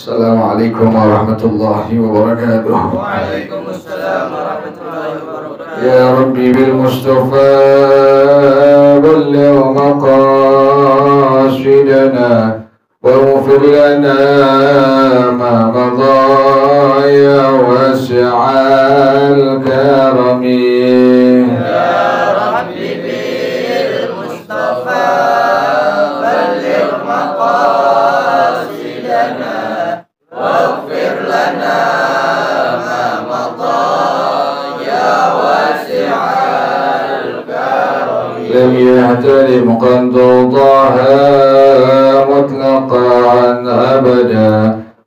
Assalamualaikum warahmatullahi wabarakatuh. Waalaikumsalam warahmatullahi wabarakatuh. Ya Rabbi bil Mustafa balligh maqasidana waghfir lana ma madha ya wasi'al karami. لم يحترم قد ضاها مطلقا أبدا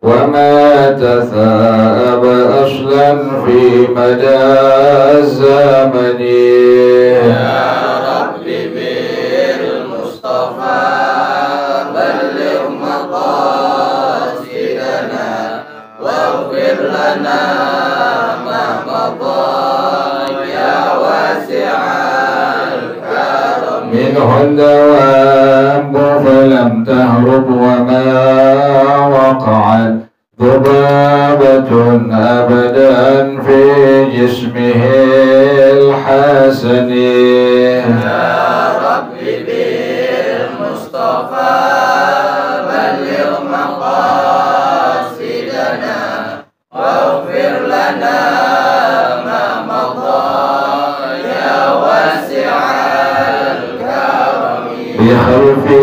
وما تثاءب أصلا في مدى الزمن. يا ربي بالمصطفى بلغ مقاصدنا واغفر لنا ما مضى يا واسع منه الدواب فلم تهرب وما وقعت ذبابة أبدا في جسمه الحسن. يا ربي بالمصطفى بلغ مقاصدنا واغفر لنا ما مضى يا واسع بخلفه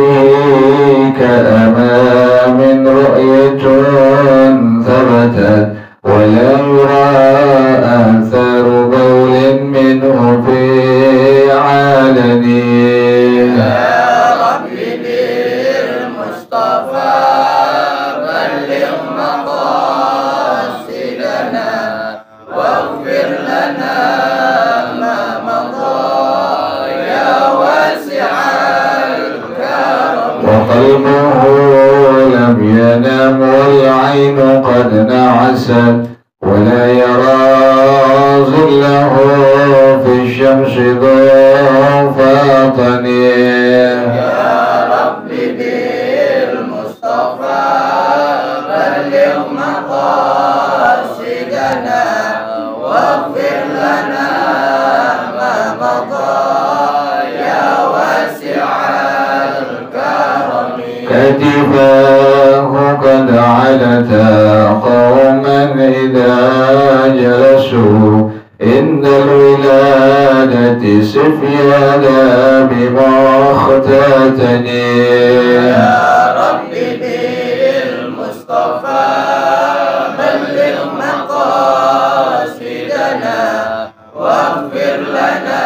كأمام رؤية ثبتت ولا يرى آثار بول منه في علن. يا ربي بالمصطفى بلغ مقاصدنا واغفر لنا ما مضى يا واسع وقلبه لم ينم والعين قد نعست ولا يرى ظله في الشمس ذو فاطن. يا ربي بالمصطفى بلغ مقاصدنا واغفر لنا ما مضى يا واسع كتفاه قد علتا قوما إذا جلسوا عند الولادة سفيانا بمختتن. يا ربي بالمصطفى بلغ مقاصدنا واغفر لنا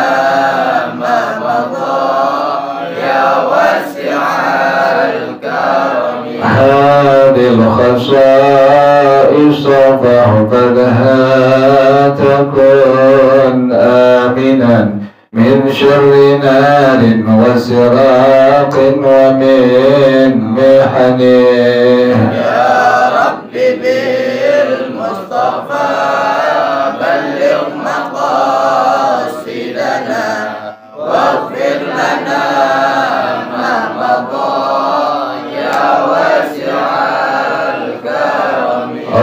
ما مضى يا واسع هذه الخصائص فاحفظها تكن آمنا من شر نار وسراق ومن محن. يا ربي بالمصطفى بلغ مقاصدنا واغفر لنا ما مضى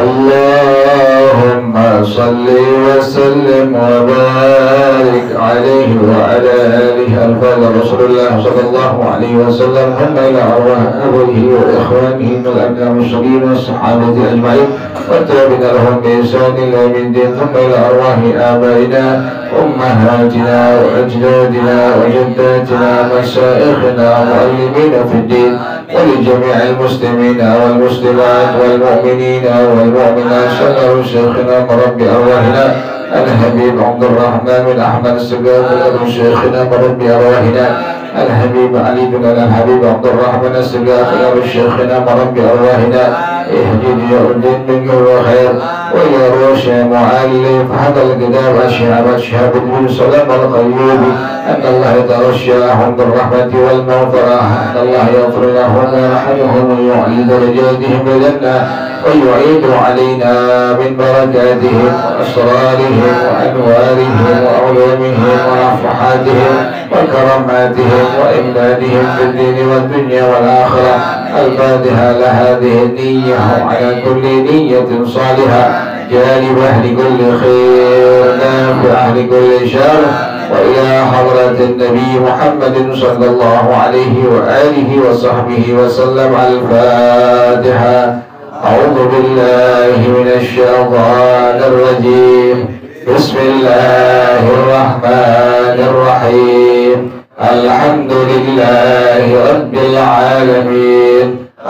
اللهم صل وسلم وبارك عليه وعلى آله ألفاظ رسول الله صلى الله عليه وسلم ثم إلى أرواح أبوه وإخوانه من الأنبياء والمرسلين والصحابة أجمعين والتابعين لهم بإحسان إلى يوم الدين ثم إلى أرواح آبائنا أمهاتنا وأجدادنا وجداتنا مشايخنا ومعلمين في الدين ولجميع المسلمين والمسلمات والمؤمنين والمؤمنات شكر شيخنا مربي أرواحنا الحبيب عبد الرحمن بن أحمد السقاف ابن شيخنا مربي أرواحنا الحبيب علي بن الحبيب عبد الرحمن السقاف ابن شيخنا مربي أرواحنا اهدد يا الدين منك وخير ويا روش مؤلف هذا الكتاب الشهاب بن سلام القيوبي أن الله يتغشاهم بالرحمة والمغفرة أن الله يغفر لهم ويرحمهم ويعلي درجاتهم بالجنة ويعيد علينا من بركاتهم وأسرارهم وأنوارهم وعلومهم ونفحاتهم وكراماتهم وإمدادهم في الدين والدنيا والآخرة الفاتحة لهذه النية وعلى كل نية صالحة جانب أهل كل خير نافع أهل كل شر وإلى حضرة النبي محمد صلى الله عليه وآله وصحبه وسلم. الفاتحة. أعوذ بالله من الشيطان الرجيم. بسم الله الرحمن الرحيم. الحمد لله رب العالمين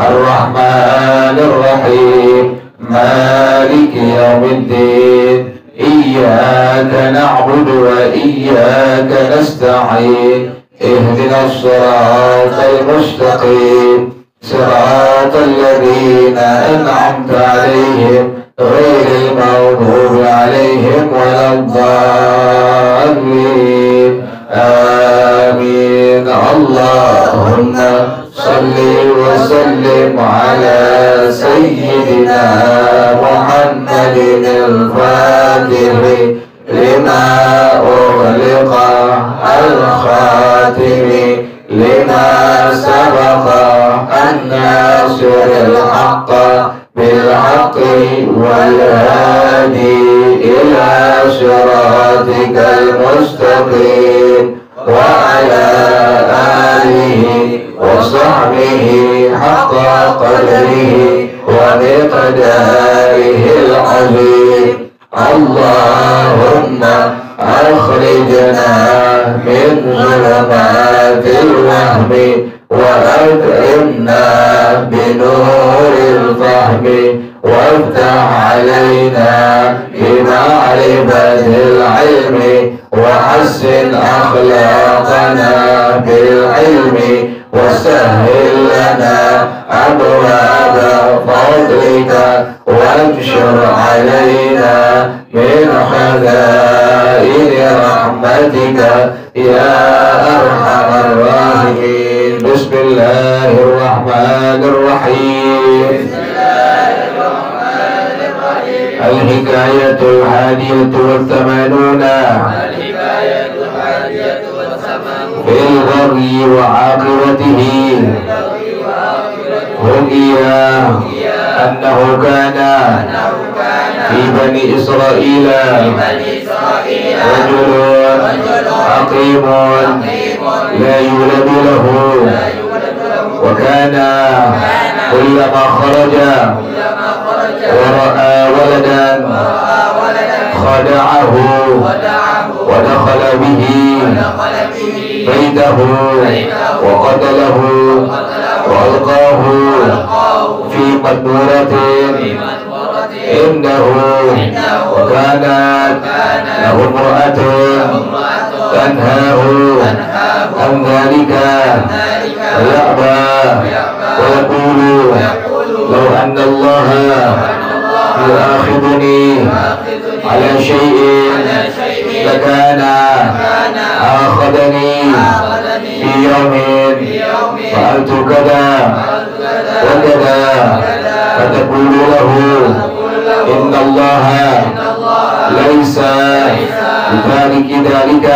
الرحمن الرحيم مالك يوم الدين إياك نعبد وإياك نستعين اهدنا الصراط المستقيم صراط الذين أنعمت عليهم غير المغضوب عليهم ولا الضالين. آمين. اللهم صل وسلم على سيدنا محمد الفاتح لما أغلق الخاتم لما سبق الناصر الحق بالحق والهادي إلى صراطك المستقيم وعلى آله وصحبه حق قدره ومقداره العظيم. اللهم أخرجنا من ظلمات الوهم وأكرمنا بنور الفهم وافتح علينا بمعرفة العلم وحسن أخلاقنا بالعلم وسهل لنا أبواب فضلك وانشر علينا من خزائن رحمتك يا أرحم الراحمين. بسم الله الرحمن الرحيم. الحكاية 81 في البغي وعاقبته. رؤي أنه كان في بني إسرائيل رجل حكيم لا يولد له وكان كلما خرج ورأى ولدا خدعه ودخل به بيته وقتله وألقاه في مقبرة عنده وكانت له امرأة تنهاه عن ذلك ويأبى ويقول لو أن الله يؤاخذني على شيء لكان آخذني في يوم فعلت كذا وكذا فتقول له إن الله ليس بتارك ذلك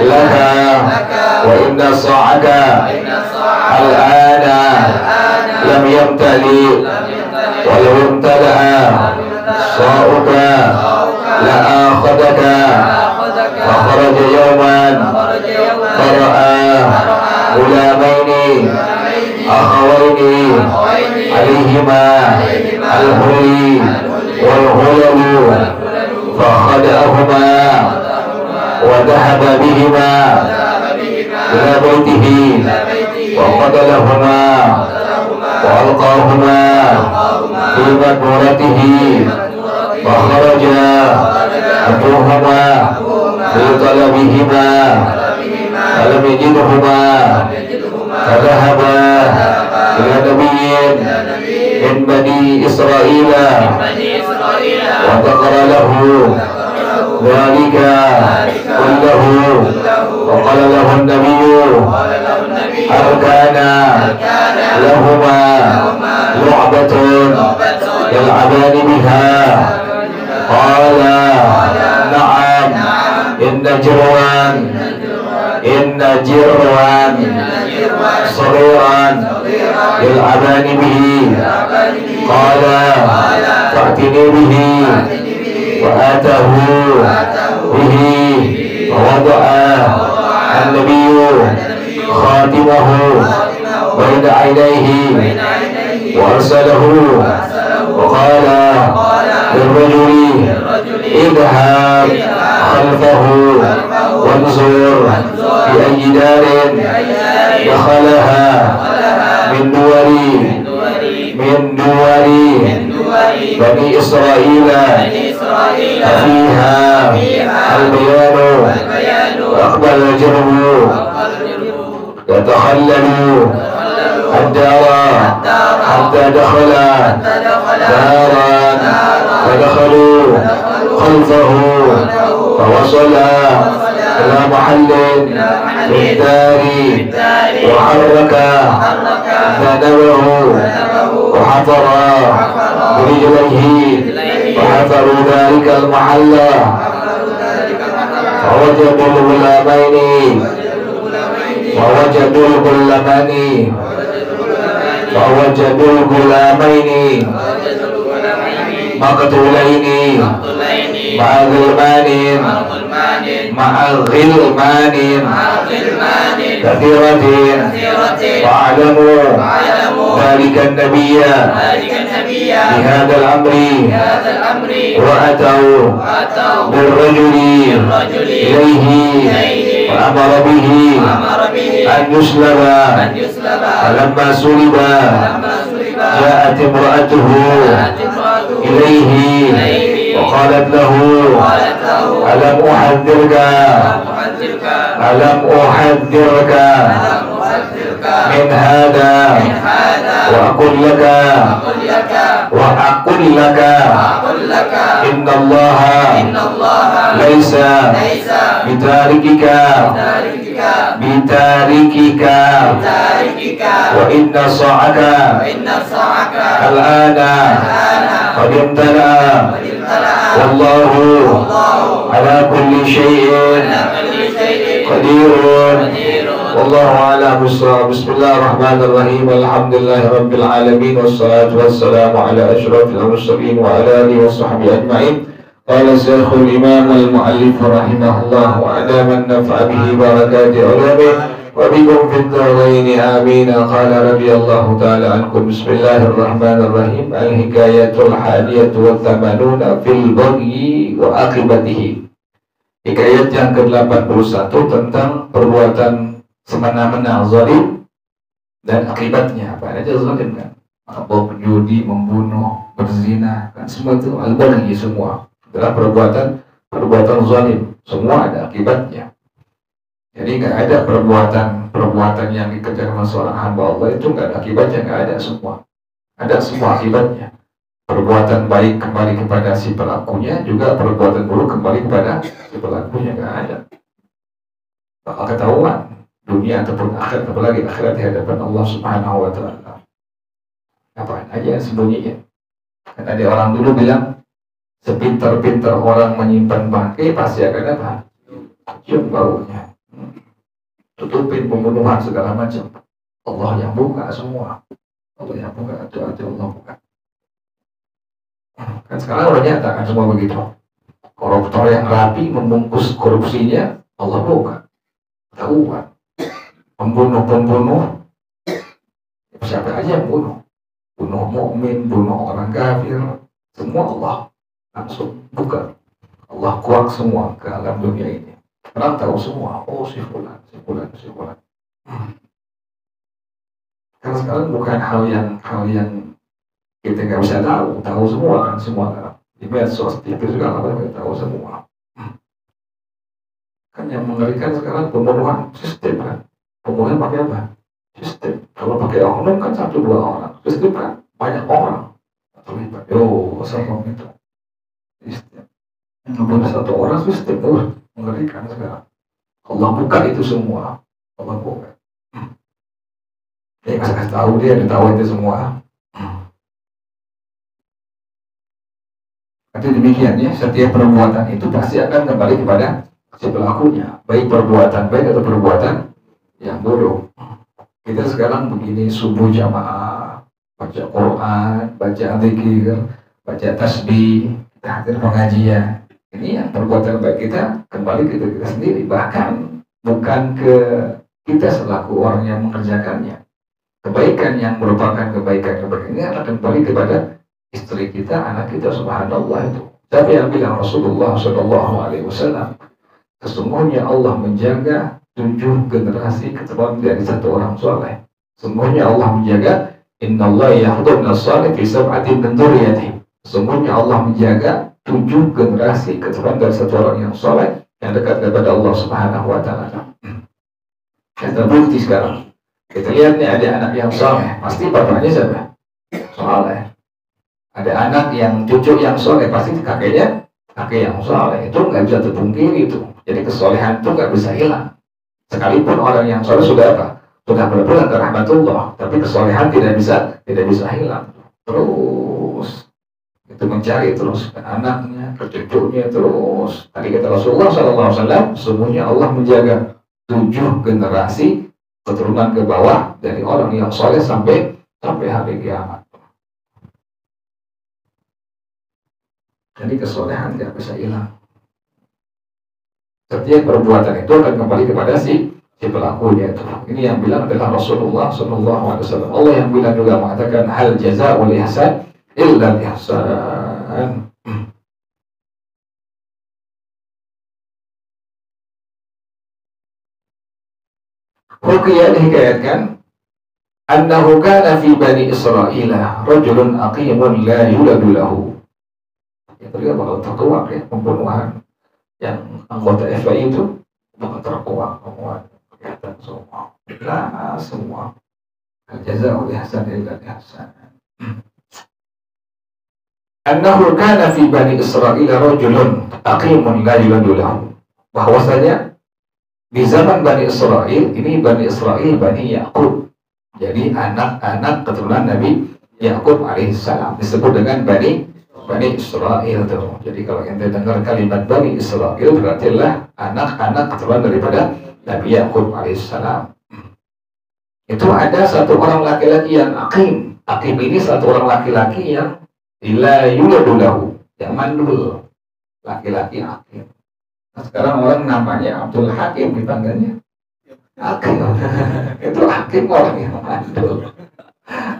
لك وإن صاعك الآن لم يمتلئ ولو امتلأ صاعك لآخذك. فخرج يوما فرأى غلامين أخوين عليهما الهري والغلل فخدعهما وذهب بهما إلى بيته وقتلهما وألقاهما في مقبرته. فخرج أبوهما في طلبهما فلم يجدهما فذهبا إلى نبي من بني إسرائيل وذكر له ذلك كله وقال له النبي هل كان لهما لعبة يلعبان بها؟ قال نعم إن جروان صغيرا فدعاني به قال فأتني به وآته به ووضع النبي خاتمه بين عينيه وأرسله وقال للرجل اذهب خلفه وانظر في أي دار دخلها من دور بني إسرائيل ففيها البيان وأقبل الجرم يتخلل الدار حتى دخل دارا فدخلوا خلفه فوصل إلى محل بالدار وحرك ذنبه وحفر برجليه وحفروا ذلك المحل فوجدوا الغلامين مقتولين مع غلمان كثيرة وأعلموا ذلك النبي بهذا الأمر وأتوا بالرجل إليه وأمر به أن يسلب فلما سلب جاءت امرأته إليه وقالت له ألم أحذرك من هذا وأقول لك إن الله ليس بتاركك وإن صاعك الآن قد امتلأ والله على كل شيء قدير والله أعلم بالصواب. بسم الله الرحمن الرحيم. الحمد لله رب العالمين والصلاة والسلام على أشرف المرسلين وعلى آله وصحبه أجمعين. قال الشيخ الإمام المؤلف رحمه الله وأدام النفع به بركات علومه وبكم في الدارين آمين. قال رضي الله تعالى عنكم. بسم الله الرحمن الرحيم. الحكاية 81 في البغي وعاقبته. Hikayat yang ke-81 tentang perbuatan semena-mena zalim dan akibatnya. Apa aja zalim kan? Mabuk, menjudi, membunuh, berzina, kan semua itu al-baghi, semua adalah perbuatan zalim. Semua ada akibatnya. Jadi nggak ada perbuatan yang dikerjakan oleh seorang hamba Allah itu nggak ada akibatnya, nggak ada semua. Ada semua akibatnya. Perbuatan baik kembali kepada si pelakunya, juga perbuatan buruk kembali kepada si pelakunya, nggak ada. Bakal ketahuan dunia ataupun akhirat, apalagi akhirat di hadapan Allah Subhanahu wa Ta'ala. Apaan aja sembunyinya. Kan ada orang dulu bilang, sepintar-pintar orang menyimpan bangkai pasti akan apa? Cium baunya. Tutupin pembunuhan segala macam. Allah yang buka semua. Allah yang buka, itu Allah buka. Kan sekarang udah nyata kan semua begitu. Koruptor yang rapi membungkus korupsinya, Allah buka. Ketahuan. Pembunuh siapa aja yang bunuh? Bunuh mukmin, bunuh orang kafir, semua Allah langsung buka. Allah kuak semua ke alam dunia ini. Orang tahu semua. Oh si fulan. Karena sekarang bukan hal yang kita nggak bisa tahu semua kan, semua kan. Di medsos, TV juga kita tahu semua. Kan yang mengerikan sekarang pembunuhan sistem kan. Pembunuhan pakai apa? Sistem. Kalau pakai oknum kan 1-2 orang. Sistem kan banyak orang. Terlibat. Sama itu. Sistem. Yang membunuh 1 orang sistem. Mengerikan sekarang. Allah buka itu semua. Allah buka. Dia kasih tahu, dia tahu itu semua. Tapi demikian ya, setiap perbuatan itu pasti akan kembali kepada si pelakunya, baik perbuatan baik atau perbuatan yang buruk. Kita sekarang begini subuh jamaah, baca Quran, baca zikir, baca tasbih, kita hadir pengajian. Ini yang perbuatan baik kita kembali ke diri kita sendiri, bahkan bukan ke kita selaku orang yang mengerjakannya. Kebaikan yang merupakan kebaikan ini akan kembali kepada istri kita, anak kita, subhanallah itu. Tapi yang bilang Rasulullah SAW, sesungguhnya Allah menjaga 7 generasi keturunan dari satu orang soleh. Sesungguhnya Allah menjaga, innallaha yahdhu an-salih fi sab'atin min dzurriyyatihi. Sesungguhnya Allah menjaga 7 generasi keturunan dari satu orang yang soleh yang dekat kepada Allah Subhanahu wa taala. Yang terbukti sekarang. Kita lihat nih, ada anak yang soleh, pasti bapaknya siapa? Soleh. Ada anak yang cucu yang soleh, pasti kakeknya kakek yang soleh. Itu nggak bisa terpungkiri itu. Jadi kesolehan itu nggak bisa hilang. Sekalipun orang yang soleh sudah apa? Sudah berpulang ke rahmatullah, tapi kesolehan tidak bisa hilang. Terus itu mencari terus ke anaknya, ke cucunya terus. Tadi kata Rasulullah SAW, semuanya Allah menjaga 7 generasi keturunan ke bawah dari orang yang soleh sampai hari kiamat. Jadi kesolehan tidak bisa hilang. Setiap perbuatan itu akan kembali kepada si pelakunya itu. Ini yang bilang adalah Rasulullah SAW. Allah yang bilang juga mengatakan hal jazaa'ul ihsan illa ihsan. Ruqyah dihikayatkan annahu kana fi bani Israila rajulun aqimun la yuladu lahu. Yang kedua bakal terkuak ya, pembunuhan yang anggota FPI itu bakal terkuak pembunuhan kelihatan semua. Nah, semua al-jazaa'u ihsan illa ihsan. Annahu kana fi bani Israila rajulun aqimun la yuladu lahu. Bahwasanya di zaman Bani Israel, ini Bani Israel, Bani Ya'qub. Jadi anak-anak keturunan Nabi Ya'qub alaihissalam disebut dengan Bani Israel tuh. Jadi kalau anda dengar kalimat Bani Israel, berarti adalah anak-anak keturunan daripada Nabi Ya'qub alaihissalam. Itu ada satu orang laki-laki yang aqim. Aqim ini satu orang laki-laki yang la yuladu lahu, yang mandul. Laki-laki aqim. Nah, sekarang orang namanya Abdul Hakim dipanggilnya Hakim. Itu Hakim orang yang mandul.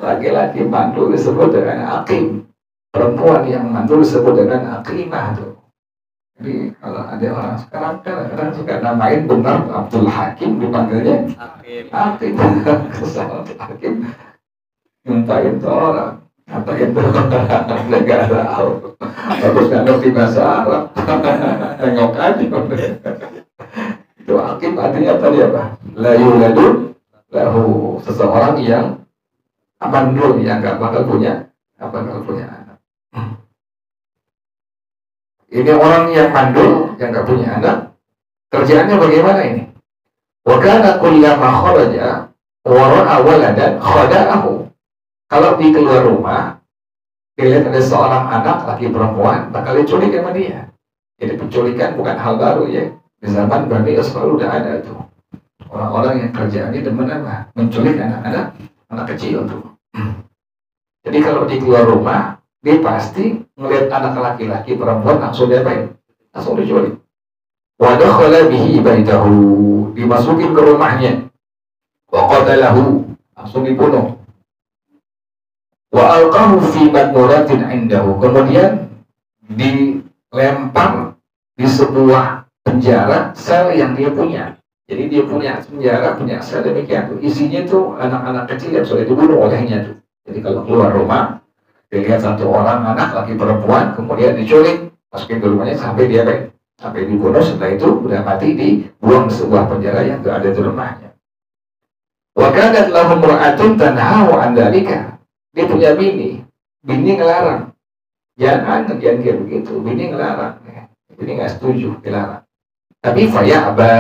Laki-laki mandul disebut dengan Hakim. Perempuan yang mandul disebut dengan Akimah tuh. Jadi kalau ada orang sekarang kadang suka namain benar Abdul Hakim dipanggilnya Hakim. Kesal Hakim nyumpahin tuh orang. Apa itu? Nggak tahu. Terus nggak ngerti bahasa Arab. Tengok aja. Itu hakim artinya tadi apa? La yuladu lahu, seseorang yang mandul, yang nggak bakal punya anak. Ini orang yang mandul, yang nggak punya anak. Kerjaannya bagaimana ini? Wa kana kullama kharaja wa ra'a waladan khada'ahu. Kalau di keluar rumah, dilihat ada seorang anak laki perempuan, bakal diculik sama dia. Jadi penculikan bukan hal baru ya. Di zaman Bani Israel udah ada tuh. Orang-orang yang kerjaannya demen apa? Menculik anak-anak, anak kecil tuh. Jadi kalau di keluar rumah, dia pasti ngelihat anak laki-laki perempuan langsung diapain? Langsung diculik. Wa dakhala bihi baitahu, dimasukin ke rumahnya. Wa qatalahu, langsung dibunuh. Wa alqahu fi madmuratin indahu, kemudian dilempar di sebuah penjara sel yang dia punya. Jadi dia punya penjara, punya sel demikian tuh. Isinya tuh anak-anak kecil yang sudah dibunuh olehnya tuh. Jadi kalau keluar rumah, dilihat satu orang anak laki perempuan, kemudian diculik, masukin ke rumahnya sampai dia sampai dibunuh. Setelah itu udah mati, dibuang ke sebuah penjara yang ada di rumahnya. Wa kanat lahum ra'atun tanhahu an dzalika. Dia punya bini ngelarang. Jangan kayak begitu, bini ngelarang. Bini nggak setuju, dilarang. Tapi faya'ba,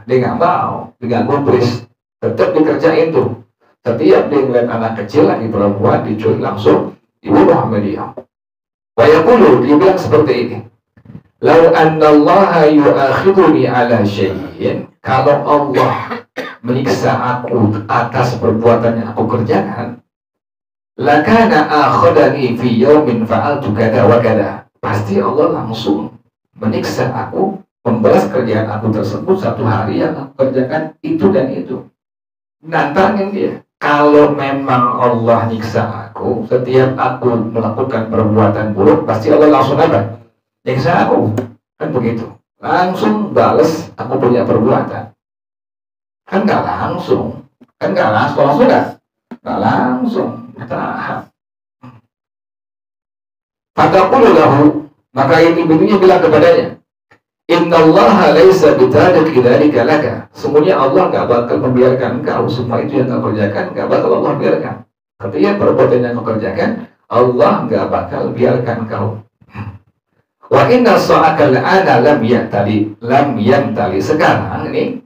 dia nggak mau, dia nggak gubris, tetap dikerjain tuh. Setiap dia ngeliat anak kecil lagi perempuan diculik langsung dibunuh sama dia. Wayaqulu, dia bilang seperti ini. Lau annallaha yu'akhiduni ala syai'in, kalau Allah menyiksa aku atas perbuatan yang aku kerjakan, lakana akhadani fi yaumin fa'altu kada wa kada. Pasti Allah langsung menyiksa aku, membalas kerjaan aku tersebut satu hari yang aku kerjakan itu dan itu. Nantangin dia. Kalau memang Allah nyiksa aku, setiap aku melakukan perbuatan buruk, pasti Allah langsung apa? Nyiksa aku. Kan begitu. Langsung balas aku punya perbuatan. Kan nggak langsung. Kan nggak langsung nggak? Nggak langsung. Tahap. Fataqulu lahu, maka ibunya bilang kepadanya, innallaha laisa bitariqi dzalika laka. Sesungguhnya Allah nggak bakal membiarkan engkau semua itu yang kau kerjakan, nggak bakal Allah biarkan. Artinya perbuatan yang kau kerjakan, Allah nggak bakal biarkan kau. Wa inna sa'aka la'ana lam yantali. Sekarang ini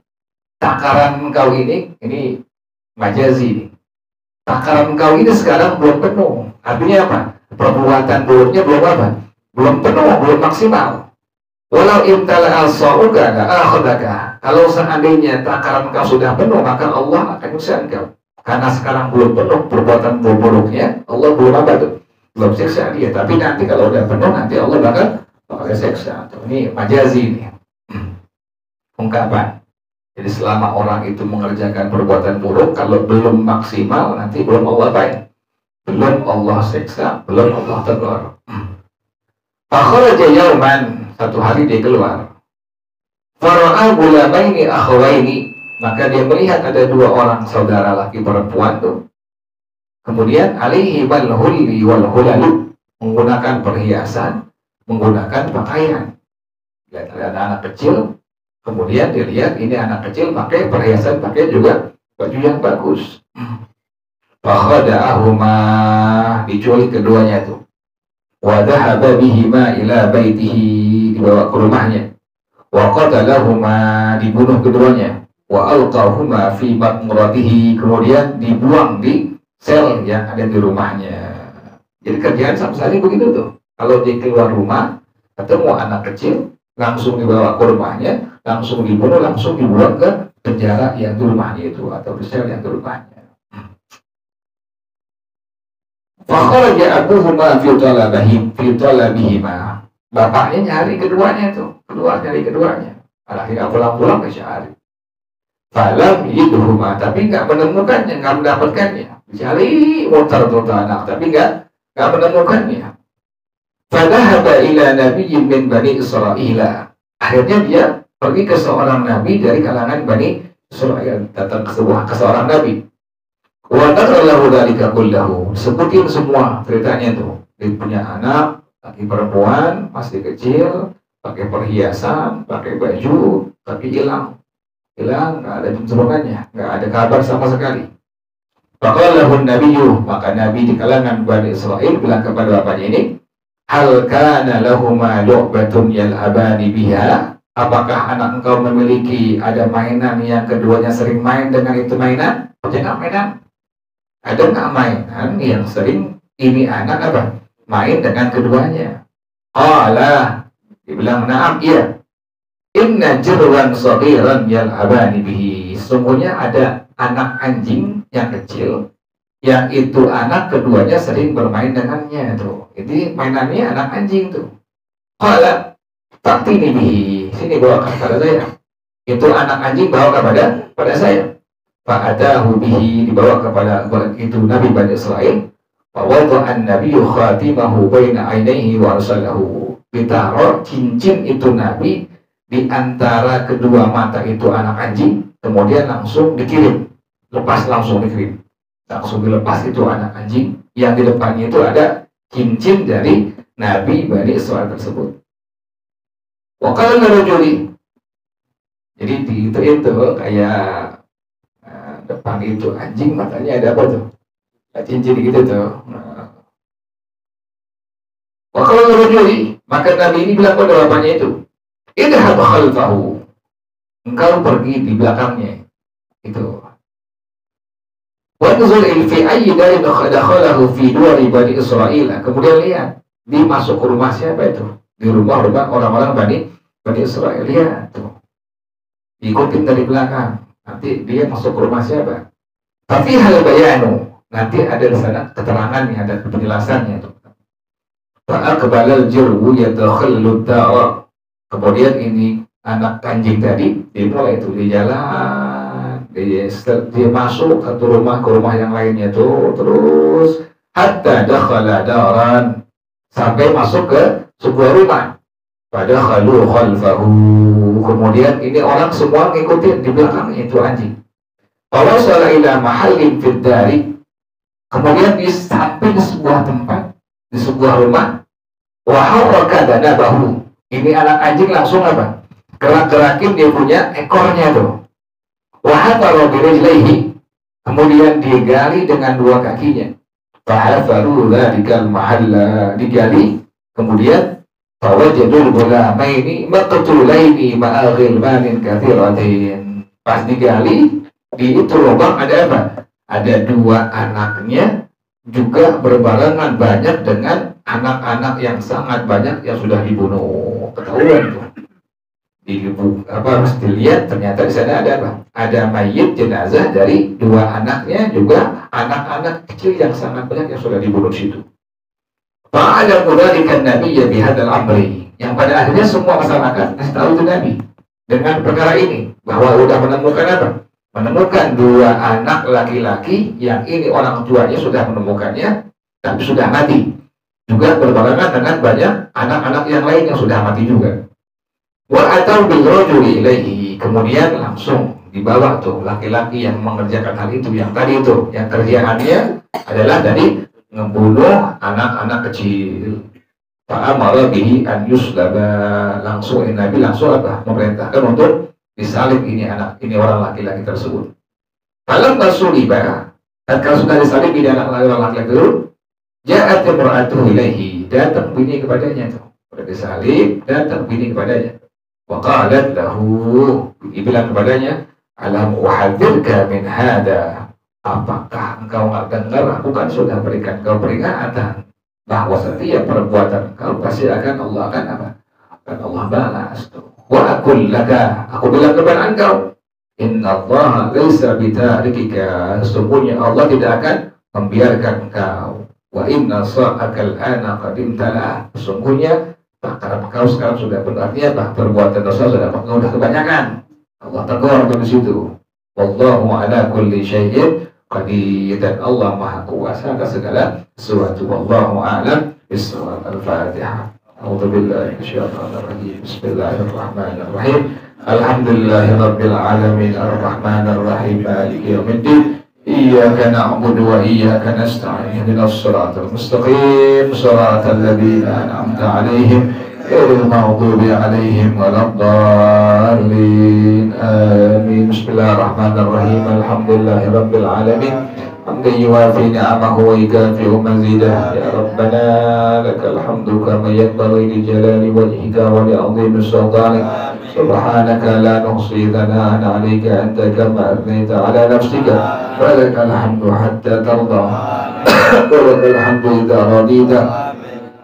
takaran kau ini majazi ini. Takaran kau ini sekarang belum penuh. Artinya apa? Perbuatan buruknya belum apa? Belum penuh, belum maksimal. Walau imtala al-sa'uka la'akhadaka. Kalau seandainya takaran kau sudah penuh, maka Allah akan nyiksa engkau. Karena sekarang belum penuh perbuatan buruknya, Allah belum apa tuh? Belum siksa dia. Tapi nanti kalau udah penuh, nanti Allah bakal siksa. Ini majazi ini. Ungkapan. Jadi selama orang itu mengerjakan perbuatan buruk, kalau belum maksimal, nanti belum Allah baik. Belum Allah siksa, belum Allah tegur. Fakharaja yauman, satu hari dia keluar. Fara'a gulamaini akhawaini, maka dia melihat ada dua orang saudara laki perempuan tuh. Kemudian alaihi wal hulli wal hulalu, menggunakan perhiasan, menggunakan pakaian. Lihat ada anak kecil, kemudian dilihat ini anak kecil pakai perhiasan, pakai juga baju yang bagus. Fakhada'ahuma, diculik keduanya itu. Wa dhahaba bihima ila baitihi, dibawa ke rumahnya. Wa qatalahuma, dibunuh keduanya. Wa alqahuma fi matmuratihi, kemudian dibuang di sel yang ada di rumahnya. Jadi kerjaan sama sekali begitu tuh. Kalau dia keluar rumah, ketemu anak kecil, langsung dibawa ke rumahnya, langsung dibunuh, langsung dibuang ke penjara yang di rumahnya itu, atau di sel yang di rumahnya. Fakharaja abuhuma fi talabihima. Bapaknya nyari keduanya itu, nyari keduanya. Akhirnya pulang-pulang ke cari. Falam yidhuma, tapi nggak menemukannya, nggak mendapatkannya. Dicari mutar-mutar anak, tapi nggak menemukannya. Fadhahaba ila nabiyyin min Bani Israil. Akhirnya dia pergi ke seorang nabi dari kalangan Bani Israil, datang ke seorang nabi. Wa taqallahu dzalika kullahu, sebutin semua ceritanya itu. Dia punya anak, laki perempuan, masih kecil, pakai perhiasan, pakai baju, tapi hilang, nggak ada pencerungannya, nggak ada kabar sama sekali. Faqalahu nabiyyu, maka nabi di kalangan Bani Israil bilang kepada bapaknya ini, hal kana lahuma lu'batun yal'abani biha, apakah anak engkau memiliki ada mainan yang keduanya sering main dengan itu mainan? Jangan mainan. Ada nggak mainan yang sering ini anak apa? Main dengan keduanya? Qala, dibilang na'am, iya. Inna jirwan saghiran yal'abani bihi. Sungguhnya ada anak anjing yang kecil, yang itu anak keduanya sering bermain dengannya tuh. Jadi mainannya anak anjing tuh. Qala ta'tini bihi, sini bawa kepada saya. Itu anak anjing bawa kepada saya. Fa'adahu bihi, dibawa kepada itu Nabi Bani Israil. Wa wada'an nabiyyu khatimahu baina ainaihi wa arsalahu. Ditaruh cincin itu Nabi di antara kedua mata itu anak anjing, kemudian langsung dikirim. Lepas langsung dikirim. Langsung dilepas itu anak anjing, yang di depannya itu ada cincin dari Nabi Bani Israil tersebut. Wa qala rajuli. Jadi itu kayak depan itu anjing, matanya ada apa tuh? Cincin gitu tuh. Wa qala rajuli, maka Nabi ini bilang pada bapaknya itu, idhab khalfahu, engkau pergi di belakangnya itu. Wanzur fi ayyi darin dakhalahu fi duwari Bani Israil. Kemudian lihat, dia masuk ke rumah siapa itu? Di rumah-rumah orang-orang Bani Israil. Lihat tuh. Ikutin dari belakang. Nanti dia masuk ke rumah siapa? Tapi hal bayanu, Nanti ada di sana keterangannya, ada penjelasannya. Fa'aqbalal jirwu yadakhallu dara. Kemudian ini anak anjing tadi dia mulai itu di jalan, dia masuk satu rumah ke rumah yang lainnya tuh terus hatta dakhala daran, sampai masuk ke sebuah rumah. Pada khalu khalfahu, kemudian ini orang semua ngikutin di belakangnya itu anjing. Fawasala ila mahallin fid dari, kemudian sampai di sebuah tempat, di sebuah rumah. Wa harraka danabahu, ini anak anjing langsung apa? Gerak-gerakin dia punya ekornya tuh. Wa hatara birijlaihi, kemudian digali dengan dua kakinya. Fahafaru dzalikal mahalla, digali, kemudian fawajadul gulamaini maqtulaini ma'a ghilmanin katsiratin. Pas digali, di itu lubang ada apa? Ada dua anaknya juga berbarengan banyak dengan anak-anak yang sangat banyak yang sudah dibunuh. Ketahuan tuh. Harus dilihat ternyata di sana ada apa? Ada mayit jenazah dari dua anaknya juga anak-anak kecil yang sangat banyak yang sudah dibunuh di situ. Fa'ala dzalika an-nabiy bihadzal amri, yang pada akhirnya semua masyarakat kasih tahu itu Nabi dengan perkara ini, bahwa sudah menemukan apa? Menemukan dua anak laki-laki yang ini orang tuanya sudah menemukannya tapi sudah mati, juga berbarengan dengan banyak anak-anak yang lain yang sudah mati juga. Wa atau bil rajuli ilaihi, kemudian langsung dibawa tuh laki-laki yang mengerjakan hal itu, yang tadi itu, yang kerjaannya adalah dari membunuh anak-anak kecil. Fa'amara bihi an yuslaba, langsung ini Nabi langsung apa? Memerintahkan untuk disalib ini anak, ini orang laki-laki tersebut. Falam tasuliba, tatkala sudah disalib ini anak laki-laki itu, ja'at imra'atuhu ilaihi, datang bini kepadanya tuh. Sudah disalib, datang bini kepadanya. Wa qalat lahu, dibilang kepadanya, alam uhadzirka min hada, apakah engkau nggak dengar aku kan sudah berikan kau peringatan bahwa setiap perbuatan kau pasti akan Allah akan apa? Akan Allah balas tuh. Wa aqul laka, aku bilang kepada engkau, inna Allah laisa bitarikika, sesungguhnya Allah tidak akan membiarkan engkau. Wa inna sa'akal ana qadimtala, sesungguhnya perkara kau sekarang sudah berarti apa? Perbuatan dosa sudah kebanyakan. Allah tegur di situ. Wallahu ala kulli syai'in qadir, dan Allah Maha Kuasa atas segala sesuatu. Wallahu a'lam bishawab. Al-Fatihah. A'udzu billahi minasyaitonir rajim. Bismillahirrahmanirrahim. Alhamdulillahirabbil alamin, arrahmanir rahim, maliki yaumiddin. Iyyaka na'budu wa iyyaka nasta'in. Ihdinas siratal mustaqim, siratal ladzina an'amta 'alaihim ghairil maghdubi 'alaihim waladdallin. Amin. Bismillahirrahmanirrahim. Alhamdulillahirabbil alamin. Hamdan yuwafi ni'amahu wa yukafi'u mazidah. Ya Rabbana lakal hamdu kama yanbaghi li jalali wajhika wa li 'azimi sultanik. Subhanaka la nuhsi thana'an 'alaika anta kama athnayta 'ala nafsika. Walakal hamdu hatta tarda. Walakal hamdu idza radita.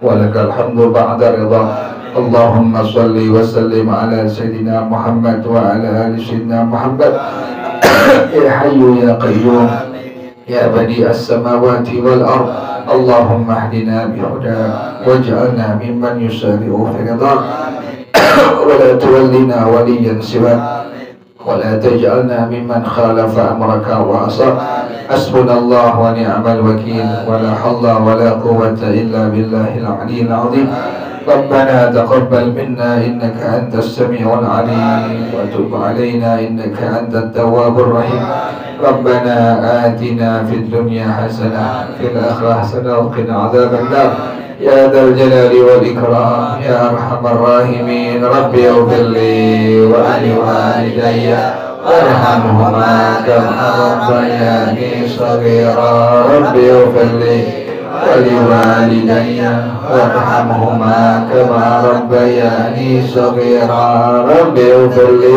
Walakal hamdu ba'da ridha. Allahumma salli wa sallim ala sayyidina Muhammad wa ala ali sayyidina Muhammad. Ya Hayyu ya Qayyum, ya Badi'as samawati wal ard, Allahumma hdina bihudak waj'alna mimman yusari'u fi ridhak wa la tuwallina waliyan siwak wa la taj'alna mimman khalafa amraka wa asar. Hasbunallah wa ni'mal wakil, wa la hawla wa la quwwata illa billahil aliyyil azim. ربنا تقبل منا إنك أنت السميع العليم وتب علينا إنك أنت التواب الرحيم. ربنا آتنا في الدنيا حسنة وفي الآخرة حسنة وقنا عذاب النار يا ذا الجلال والإكرام يا أرحم الراحمين. ربي اغفر لي ولوالدي وارحمهما كما ربياني صغيرا. ربي اغفر لي ولوالدي وارحمهما كما ربياني صغيرا. رب اغفر لي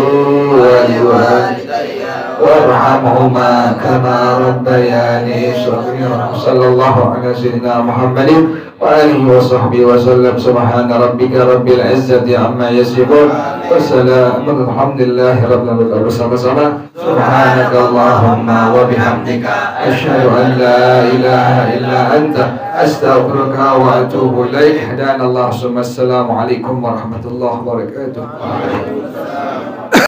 ولوالدي وارحمهما كما ربياني صغيرا. صلى الله على سيدنا محمد وآله وصحبه وسلم. سبحان ربك رب العزة عما يصفون وسلام الحمد لله رب العالمين. bersama-sama subhanaka Allahumma wa bihamdika asyhadu an la ilaha illa anta astaghfiruka wa atubu ilaik. Hadanallahu. Assalamualaikum warahmatullahi wabarakatuh.